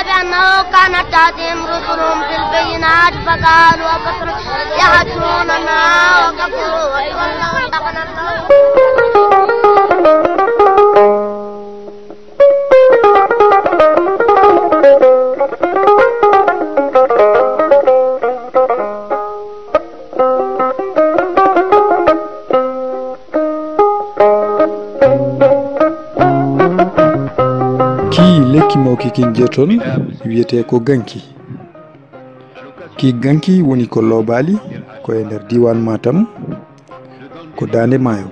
بأنه كانت تأتيهم رسلهم بالبينات فقالوا أبشر يهدوننا وكفروا وتولوا واتقوا الله. lekki mawki kin jeton wiyete ko ganki. Ki ganki woni ko lobali ko e nder diwan Matam ko dande mayo.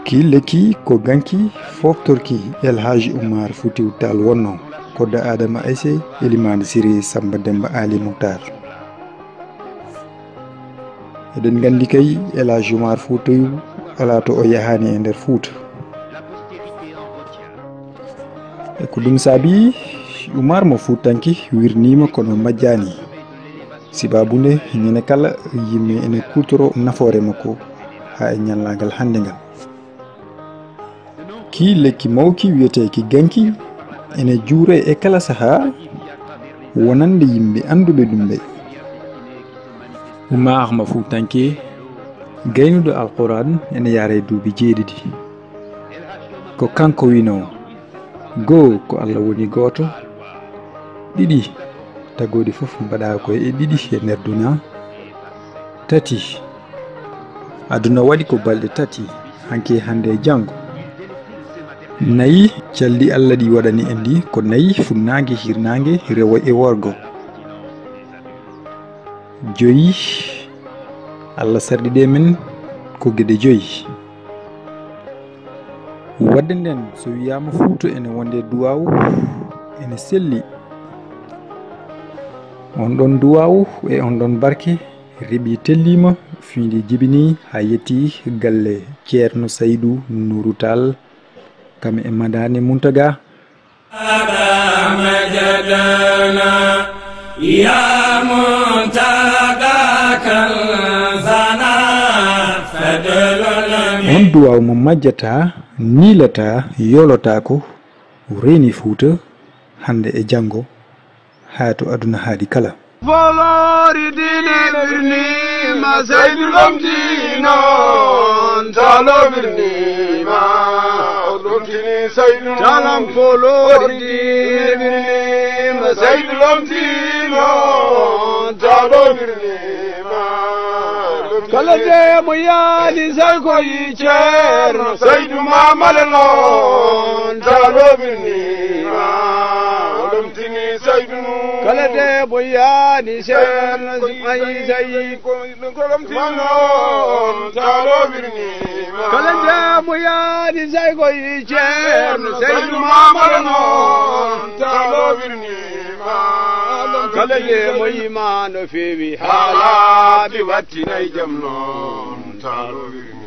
Ki lekki ko ganki foftorki El Hadji Oumar Foutiyou Tall wonno kodda Adama Aissé Elimane Siré Samba Demba Ali Moutar. Eɗen gandi kay El Hadji Oumar Foutiyou ala to o yahani e nder Fouta. E ko ɗum saabi Oumar mo Foutanki wirnima kono majjani sibabunde ñande kala yimɓe ene kutoro nafoore makko ha e ñallagal hande ngal. Ki lekki mawki wiyeteki ganki ene juure e kala saha wonande yimɓe anduɓe ɗum ɓe. Oumar mo Foutanki gaynuɗo alquran ene yaare duuɓi 7 ko kanko wino go ko Allah woni goto, ɗiɗi tagodi fof mbaɗa ko e ɗiɗi e nder duna, tati aduna waɗi ko balɗe tati hanke hande e jango, nayi calli Allah ɗi waɗani en ɗi ko nayi funnage hirnage rewo e worgo, joyi Allah sarɗiɗe men ko gueɗe joyi. Wadde nden so wiyama Fouta ene wonde duwawu ene selli, on ɗon duwawu e on ɗon barke reeɓi tellima fiindi jibini ha yetti galle Ceerno Saydou Nourou Tall kam e Madane Mountaga. Ya Mountaga on duwaw mo majjata niilata yolota ko reeni Fouta hande e jango ha to aduna haadi kala. Volori dine birnima Saydou lomtino talo birnima lomtini Saydou talam volori dine birnima Saydou lomtino talo birnima kala de mo yaali say koye Ceerno Saydou mamale non talo birnima lomtini Saydou kala de mo yaali Ceerno ay say lomtini non talo birnima kala de mo yaali say koye Ceerno Saydou mamale non talo birnima kala de mo yima no feewi haala bi wattinay jam non talo birnima